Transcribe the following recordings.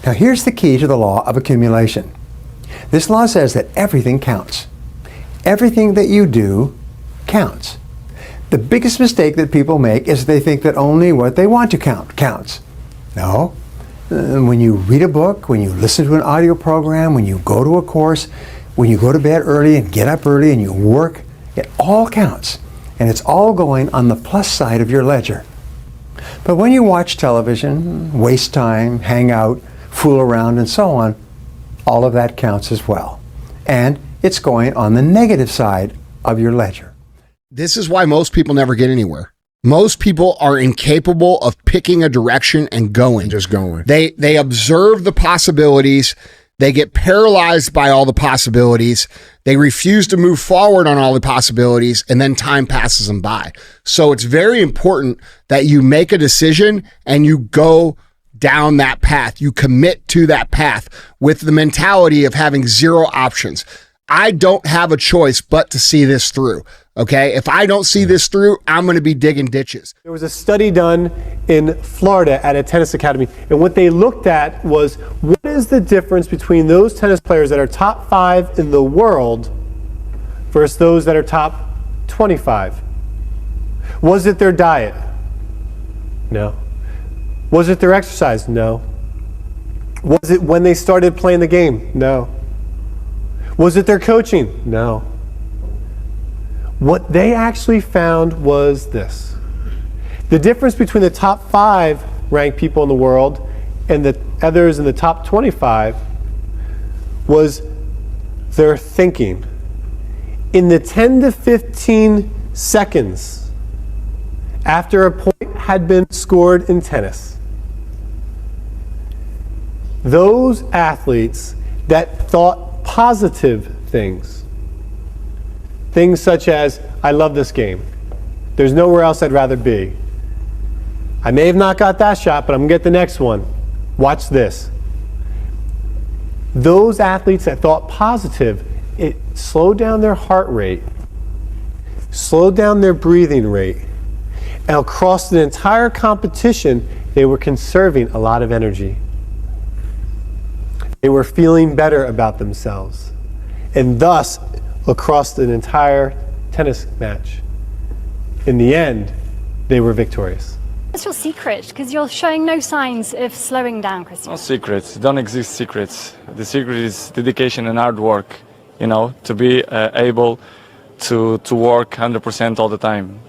Now here's the key to the law of accumulation. This law says that everything counts. Everything that you do counts. The biggest mistake that people make is they think that only what they want to count counts. No. When you read a book, when you listen to an audio program, when you go to a course, when you go to bed early and get up early and you work, it all counts. And it's all going on the plus side of your ledger. But when you watch television, waste time, hang out, fool around, and so on, all of that counts as well. And it's going on the negative side of your ledger. This is why most people never get anywhere. Most people are incapable of picking a direction and going. Just going. They observe the possibilities. They get paralyzed by all the possibilities. They refuse to move forward on all the possibilities, and then time passes them by. So it's very important that you make a decision and you go down that path. You commit to that path with the mentality of having zero options. I don't have a choice but to see this through. Okay, if I don't see this through, I'm going to be digging ditches. There was a study done in Florida at a tennis academy, and what they looked at was what is the difference between those tennis players that are top 5 in the world versus those that are top 25. Was it their diet? No. Was it their exercise? No. Was it when they started playing the game? No. Was it their coaching? No. What they actually found was this. The difference between the top 5 ranked people in the world and the others in the top 25 was their thinking. In the 10 to 15 seconds after a point had been scored in tennis, those athletes that thought positive things such as, I love this game. There's nowhere else I'd rather be. I may have not got that shot, but I'm going to get the next one. Watch this. Those athletes that thought positive, it slowed down their heart rate, slowed down their breathing rate, and across the entire competition, they were conserving a lot of energy. They were feeling better about themselves. And thus, across an entire tennis match, in the end, they were victorious. What's your secret? Because you're showing no signs of slowing down, Christian. No secrets. Don't exist secrets. The secret is dedication and hard work, you know, to be able to work 100% all the time.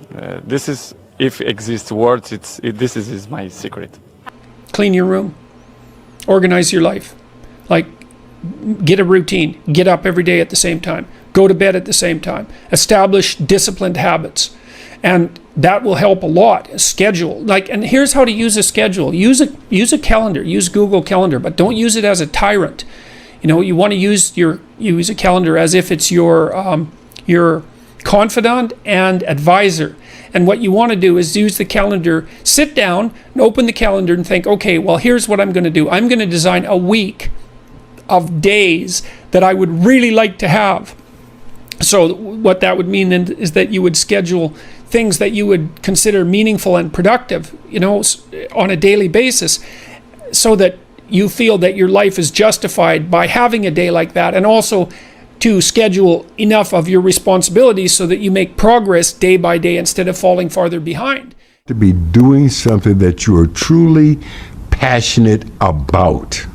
This is, if exists words, this is my secret. Clean your room. Organize your life. Like, get a routine. Get up every day at the same time. Go to bed at the same time. Establish disciplined habits. And that will help a lot. Schedule. And here's how to use a schedule. Use a calendar. Use Google Calendar, but don't use it as a tyrant. You know, you want to use a calendar as if it's your confidant and advisor. And what you want to do is use the calendar, sit down and open the calendar and think, okay, well, here's what I'm going to do. I'm going to design a week of days that I would really like to have. So what that would mean then is that you would schedule things that you would consider meaningful and productive, you know, on a daily basis, so that you feel that your life is justified by having a day like that, and also to schedule enough of your responsibilities so that you make progress day by day instead of falling farther behind. To be doing something that you are truly passionate about.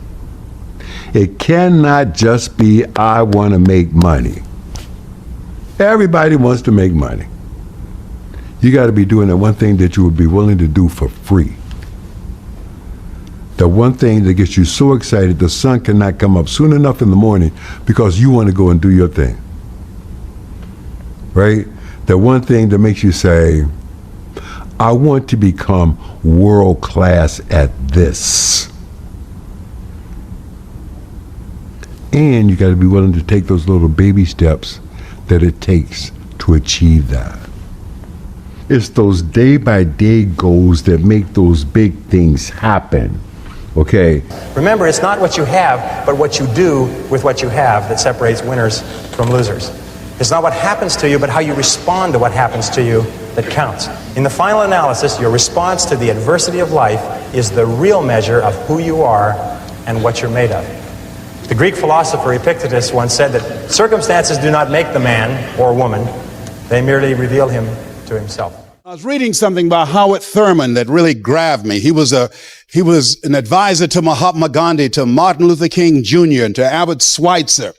It cannot just be, I want to make money. Everybody wants to make money. You got to be doing that one thing that you would be willing to do for free. The one thing that gets you so excited the sun cannot come up soon enough in the morning because you want to go and do your thing. Right? The one thing that makes you say, I want to become world class at this. And you got to be willing to take those little baby steps that it takes to achieve that. It's those day-by-day goals that make those big things happen. Okay? Remember, it's not what you have, but what you do with what you have that separates winners from losers. It's not what happens to you, but how you respond to what happens to you that counts. In the final analysis, your response to the adversity of life is the real measure of who you are and what you're made of. The Greek philosopher Epictetus once said that circumstances do not make the man or woman, they merely reveal him to himself. I was reading something by Howard Thurman that really grabbed me. He was an advisor to Mahatma Gandhi, to Martin Luther King Jr., and to Albert Schweitzer.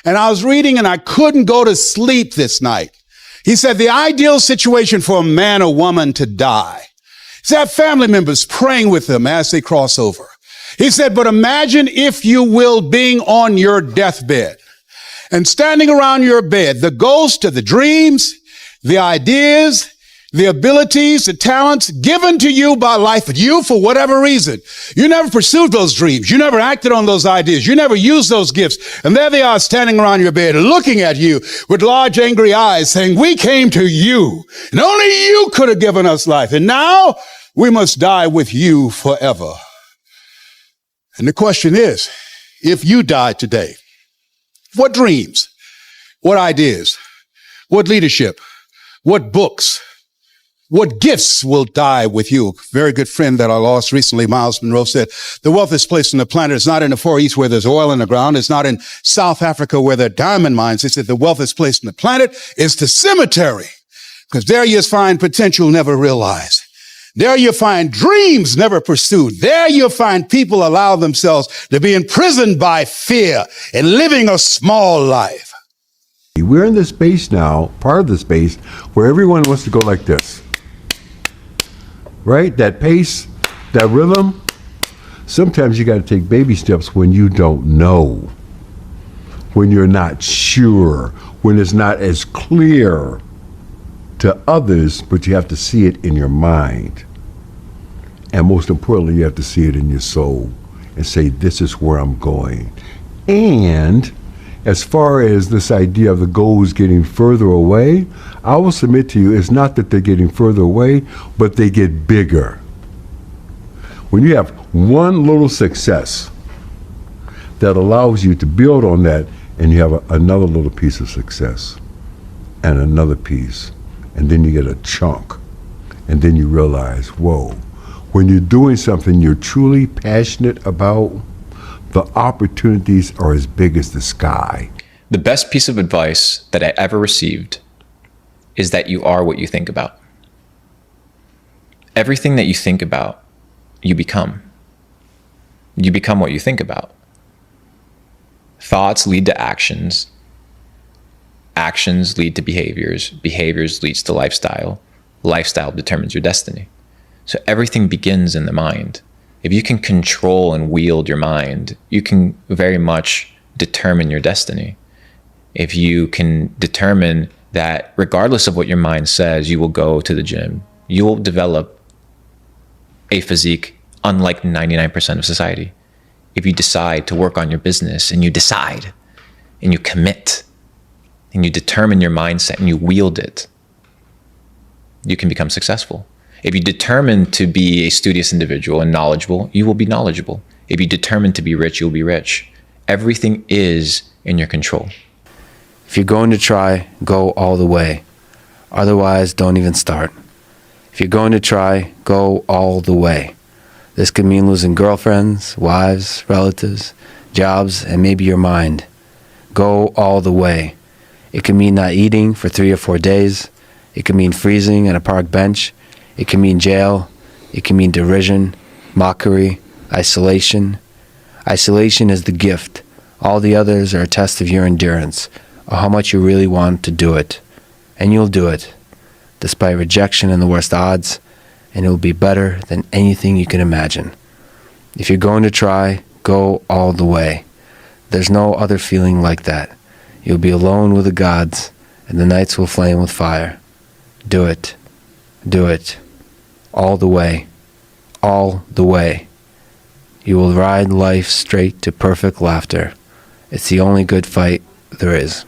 And I was reading and I couldn't go to sleep this night. He said the ideal situation for a man or woman to die is to have family members praying with them as they cross over. He said, but imagine, if you will, being on your deathbed and standing around your bed, the ghost of the dreams, the ideas, the abilities, the talents given to you by life, but you, for whatever reason, you never pursued those dreams. You never acted on those ideas. You never used those gifts. And there they are standing around your bed looking at you with large angry eyes saying, we came to you and only you could have given us life. And now we must die with you forever. And the question is, if you died today, what dreams, what ideas, what leadership, what books, what gifts will die with you? A very good friend that I lost recently, Miles Monroe, said, the wealthiest place on the planet is not in the Far East where there's oil in the ground. It's not in South Africa where there are diamond mines. He said the wealthiest place on the planet is the cemetery, because there you find potential never realized. There you find dreams never pursued. There you find people allow themselves to be imprisoned by fear and living a small life. We're in this space now, part of the space, where everyone wants to go like this. Right? That pace, that rhythm. Sometimes you got to take baby steps when you don't know, when you're not sure, when it's not as clear to others, but you have to see it in your mind. And most importantly, you have to see it in your soul and say, this is where I'm going. And as far as this idea of the goals getting further away, I will submit to you, it's not that they're getting further away, but they get bigger. When you have one little success that allows you to build on that, and you have another little piece of success, and another piece, and then you get a chunk, and then you realize, whoa, when you're doing something you're truly passionate about, the opportunities are as big as the sky. The best piece of advice that I ever received is that you are what you think about. Everything that you think about, you become. You become what you think about. Thoughts lead to actions. Actions lead to behaviors. Behaviors leads to lifestyle. Lifestyle determines your destiny. So everything begins in the mind. If you can control and wield your mind, you can very much determine your destiny. If you can determine that regardless of what your mind says, you will go to the gym, you will develop a physique unlike 99% of society. If you decide to work on your business and you decide and you commit and you determine your mindset and you wield it, you can become successful. If you determine to be a studious individual and knowledgeable, you will be knowledgeable. If you determine to be rich, you'll be rich. Everything is in your control. If you're going to try, go all the way. Otherwise, don't even start. If you're going to try, go all the way. This could mean losing girlfriends, wives, relatives, jobs, and maybe your mind. Go all the way. It could mean not eating for 3 or 4 days. It could mean freezing on a park bench. It can mean jail. It can mean derision, mockery, isolation. Isolation is the gift. All the others are a test of your endurance, or how much you really want to do it. And you'll do it, despite rejection and the worst odds, and it will be better than anything you can imagine. If you're going to try, go all the way. There's no other feeling like that. You'll be alone with the gods, and the nights will flame with fire. Do it. Do it. All the way. All the way. You will ride life straight to perfect laughter. It's the only good fight there is.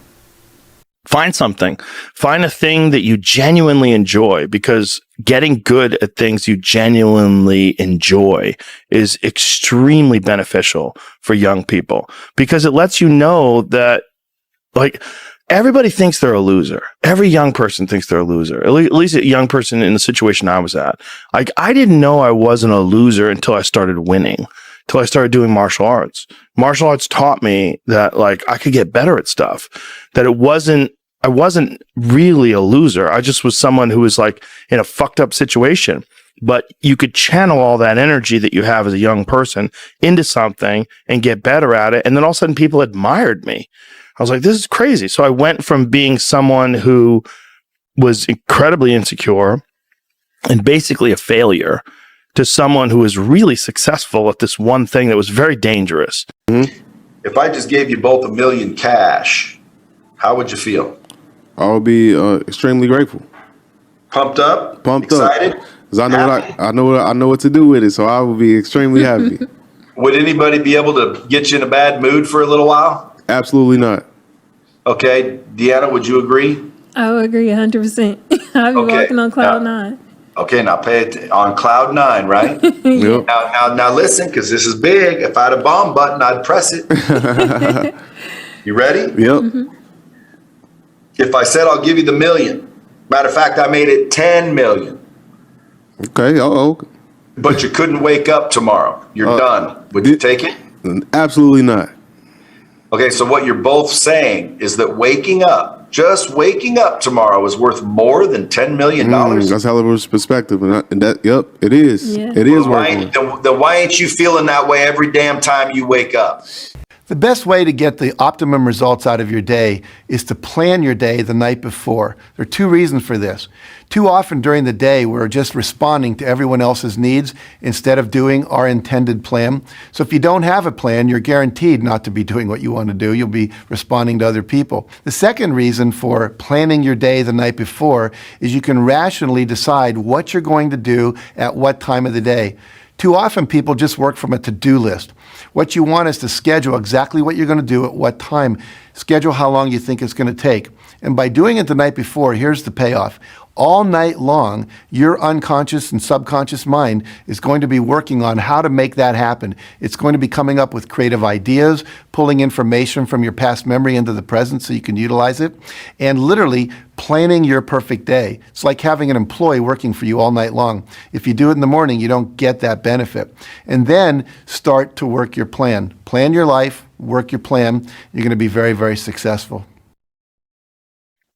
Find something. Find a thing that you genuinely enjoy, because getting good at things you genuinely enjoy is extremely beneficial for young people, because it lets you know that, like, everybody thinks they're a loser. Every young person thinks they're a loser. At least a young person in the situation I was at. Like, I didn't know I wasn't a loser until I started winning. till I started doing martial arts. Martial arts taught me that like I could get better at stuff, that I wasn't really a loser. I just was someone who was like in a fucked up situation, but you could channel all that energy that you have as a young person into something and get better at it. And then all of a sudden people admired me. I was like, this is crazy. So I went from being someone who was incredibly insecure and basically a failure to someone who was really successful at this one thing that was very dangerous. If I just gave you both $1 million cash, how would you feel? I would be extremely grateful. Pumped up? Excited? Because I know what to do with it, so I would be extremely happy. Would anybody be able to get you in a bad mood for a little while? Absolutely not. Okay, Deanna, would you agree? I would agree 100%. I'd be walking on cloud nine. Okay, now pay it on cloud nine, right? Yep. Now listen, because this is big. If I had a bomb button, I'd press it. You ready? Yep. Mm-hmm. If I said I'll give you the $1 million, matter of fact, I made it 10 million. Okay. But you couldn't wake up tomorrow. You're done. Would you take it? Absolutely not. Okay, so what you're both saying is that just waking up tomorrow is worth more than $10 million. That's hell of a perspective, and that, yep, it is. Yeah. It is worth it. Then why ain't you feeling that way every damn time you wake up? The best way to get the optimum results out of your day is to plan your day the night before. There are two reasons for this. Too often during the day, we're just responding to everyone else's needs instead of doing our intended plan. So if you don't have a plan, you're guaranteed not to be doing what you want to do. You'll be responding to other people. The second reason for planning your day the night before is you can rationally decide what you're going to do at what time of the day. Too often people just work from a to-do list. What you want is to schedule exactly what you're going to do at what time. Schedule how long you think it's going to take. And by doing it the night before, here's the payoff. All night long, your unconscious and subconscious mind is going to be working on how to make that happen. It's going to be coming up with creative ideas, pulling information from your past memory into the present so you can utilize it, and literally planning your perfect day. It's like having an employee working for you all night long. If you do it in the morning, you don't get that benefit. And then start to work your plan. Plan your life, work your plan. You're going to be very, very successful.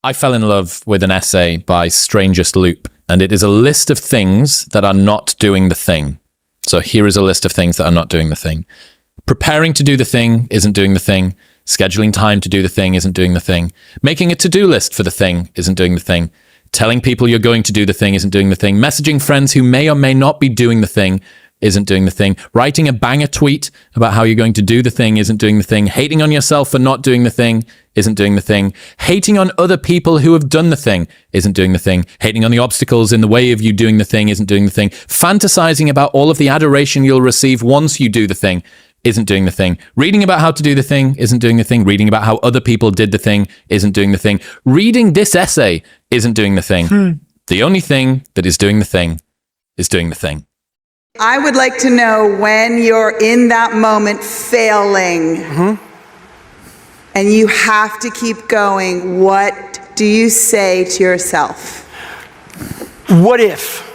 I fell in love with an essay by Strangest Loop, and it is a list of things that are not doing the thing. So here is a list of things that are not doing the thing. Preparing to do the thing isn't doing the thing. Scheduling time to do the thing isn't doing the thing. Making a to-do list for the thing isn't doing the thing. Telling people you're going to do the thing isn't doing the thing. Messaging friends who may or may not be doing the thing isn't doing the thing. Writing a banger tweet about how you're going to do the thing isn't doing the thing. Hating on yourself for not doing the thing isn't doing the thing. Hating on other people who have done the thing isn't doing the thing. Hating on the obstacles in the way of you doing the thing isn't doing the thing. Fantasizing about all of the adoration you'll receive once you do the thing isn't doing the thing. Reading about how to do the thing isn't doing the thing. Reading about how other people did the thing isn't doing the thing. Reading this essay isn't doing the thing. The only thing that is doing the thing is doing the thing. I would like to know when you're in that moment failing and you have to keep going, what do you say to yourself? What if?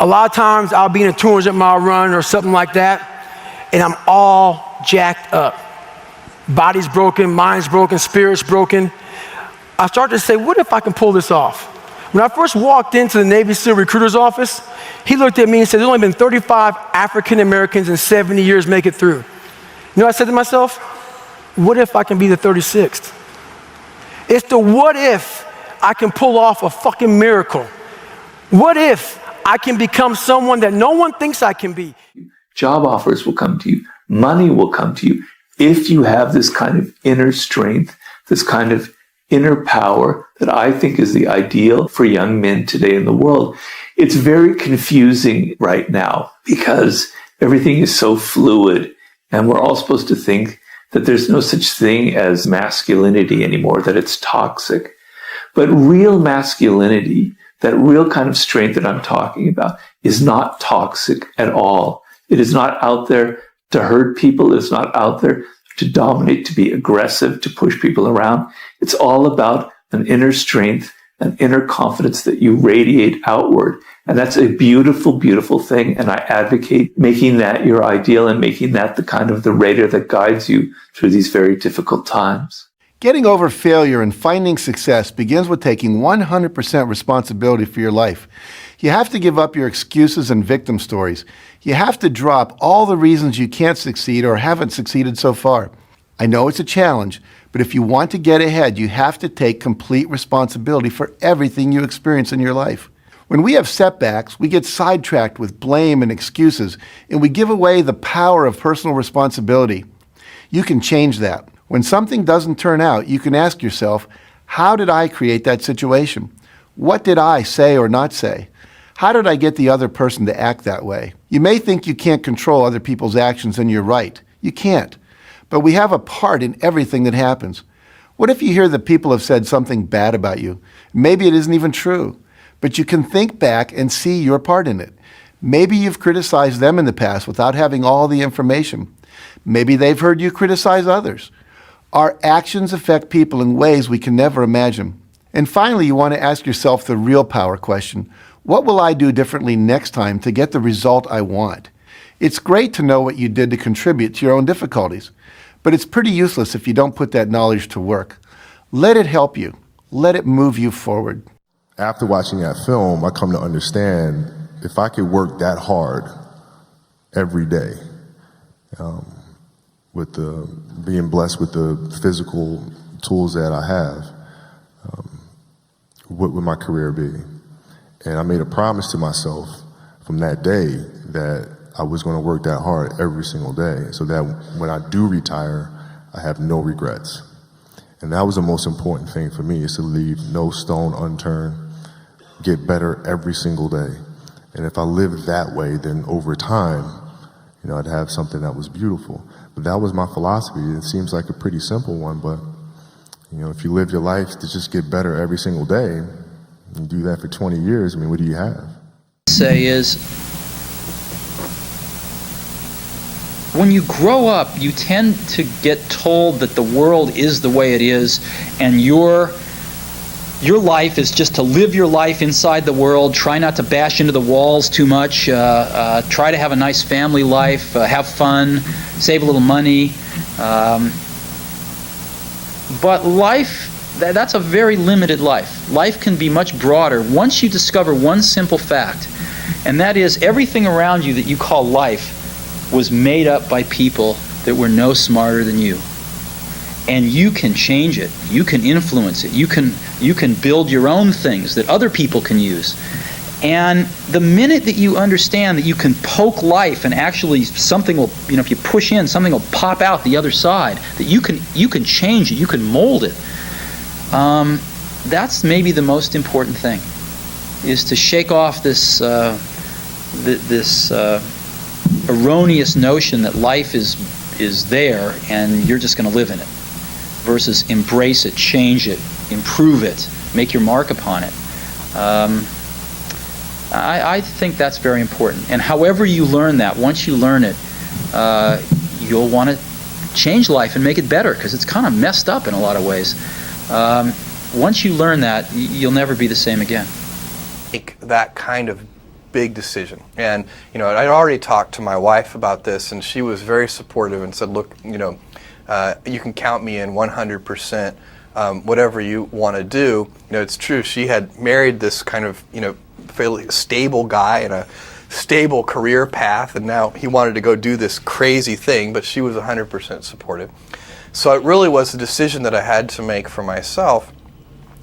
A lot of times I'll be in a 200-mile run or something like that, and I'm all jacked up. Body's broken, mind's broken, spirit's broken. I start to say, what if I can pull this off? When I first walked into the Navy SEAL recruiter's office, he looked at me and said, there's only been 35 African Americans in 70 years make it through. You know what I said to myself? What if I can be the 36th? It's the what if I can pull off a fucking miracle. What if I can become someone that no one thinks I can be? Job offers will come to you. Money will come to you. If you have this kind of inner strength, this kind of inner power that I think is the ideal for young men today in the world. It's very confusing right now because everything is so fluid and we're all supposed to think that there's no such thing as masculinity anymore, that it's toxic. But real masculinity, that real kind of strength that I'm talking about, is not toxic at all. It is not out there to hurt people. It's not out there to dominate, to be aggressive, to push people around. It's all about an inner strength an inner confidence that you radiate outward. And that's a beautiful, beautiful thing. And I advocate making that your ideal and making that the kind of the radar that guides you through these very difficult times. Getting over failure and finding success begins with taking 100% responsibility for your life. You have to give up your excuses and victim stories. You have to drop all the reasons you can't succeed or haven't succeeded so far. I know it's a challenge, but if you want to get ahead, you have to take complete responsibility for everything you experience in your life. When we have setbacks, we get sidetracked with blame and excuses, and we give away the power of personal responsibility. You can change that. When something doesn't turn out, you can ask yourself, how did I create that situation? What did I say or not say? How did I get the other person to act that way? You may think you can't control other people's actions, and you're right. You can't. But we have a part in everything that happens. What if you hear that people have said something bad about you? Maybe it isn't even true, but you can think back and see your part in it. Maybe you've criticized them in the past without having all the information. Maybe they've heard you criticize others. Our actions affect people in ways we can never imagine. And finally, you want to ask yourself the real power question. What will I do differently next time to get the result I want? It's great to know what you did to contribute to your own difficulties, but it's pretty useless if you don't put that knowledge to work. Let it help you. Let it move you forward. After watching that film, I come to understand if I could work that hard every day, with being blessed with the physical tools that I have, what would my career be? And I made a promise to myself from that day that I was going to work that hard every single day so that when I do retire, I have no regrets. And that was the most important thing for me, is to leave no stone unturned, get better every single day. And if I lived that way, then over time, I'd have something that was beautiful. But that was my philosophy. It seems like a pretty simple one, but if you live your life to just get better every single day, and do that for 20 years, what do you have? Say is, when you grow up, you tend to get told that the world is the way it is, and your life is just to live your life inside the world, try not to bash into the walls too much, try to have a nice family life, have fun, save a little money. But life, that's a very limited life. Life can be much broader once you discover one simple fact, and that is everything around you that you call life was made up by people that were no smarter than you. And you can change it. You can influence it. You can build your own things that other people can use. And the minute that you understand that you can poke life and actually something will, if you push in, something will pop out the other side, that you can change it, you can mold it. That's maybe the most important thing, is to shake off this erroneous notion that life is there and you're just going to live in it, versus embrace it, change it, improve it, make your mark upon it. I think that's very important. And however you learn that, once you learn it, you'll want to change life and make it better, because it's kind of messed up in a lot of ways. Once you learn that, you'll never be the same again. Make that kind of big decision. And, I'd already talked to my wife about this, and she was very supportive and said, look, you can count me in 100%, whatever you want to do. It's true. She had married this kind of, fairly stable guy and a stable career path, and now he wanted to go do this crazy thing, but she was 100% supportive. So it really was a decision that I had to make for myself.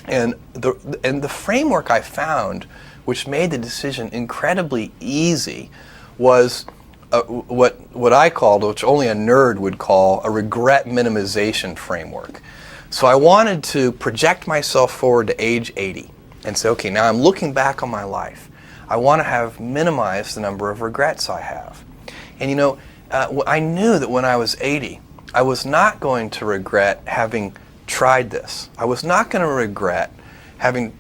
And the framework I found, which made the decision incredibly easy, was what I called, which only a nerd would call, a regret minimization framework. So I wanted to project myself forward to age 80 and say, okay, now I'm looking back on my life. I want to have minimized the number of regrets I have. And I knew that when I was 80, I was not going to regret having tried this. I was not going to regret having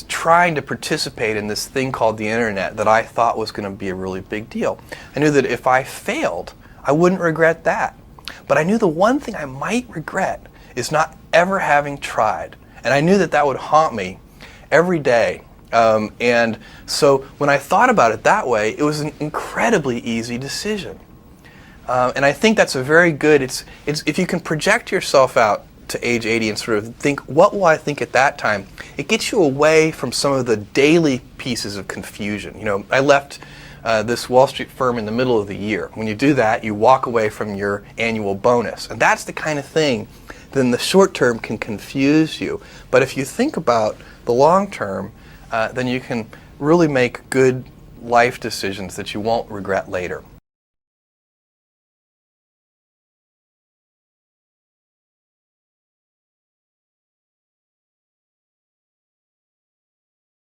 trying to participate in this thing called the internet that I thought was going to be a really big deal. I knew that if I failed, I wouldn't regret that. But I knew the one thing I might regret is not ever having tried. And I knew that would haunt me every day. And so when I thought about it that way, it was an incredibly easy decision. And I think that's a very good, it's if you can project yourself out to age 80 and sort of think, what will I think at that time? It gets you away from some of the daily pieces of confusion. You know, I left this Wall Street firm in the middle of the year. When you do that, you walk away from your annual bonus. And that's the kind of thing that in the short term can confuse you. But if you think about the long term, then you can really make good life decisions that you won't regret later.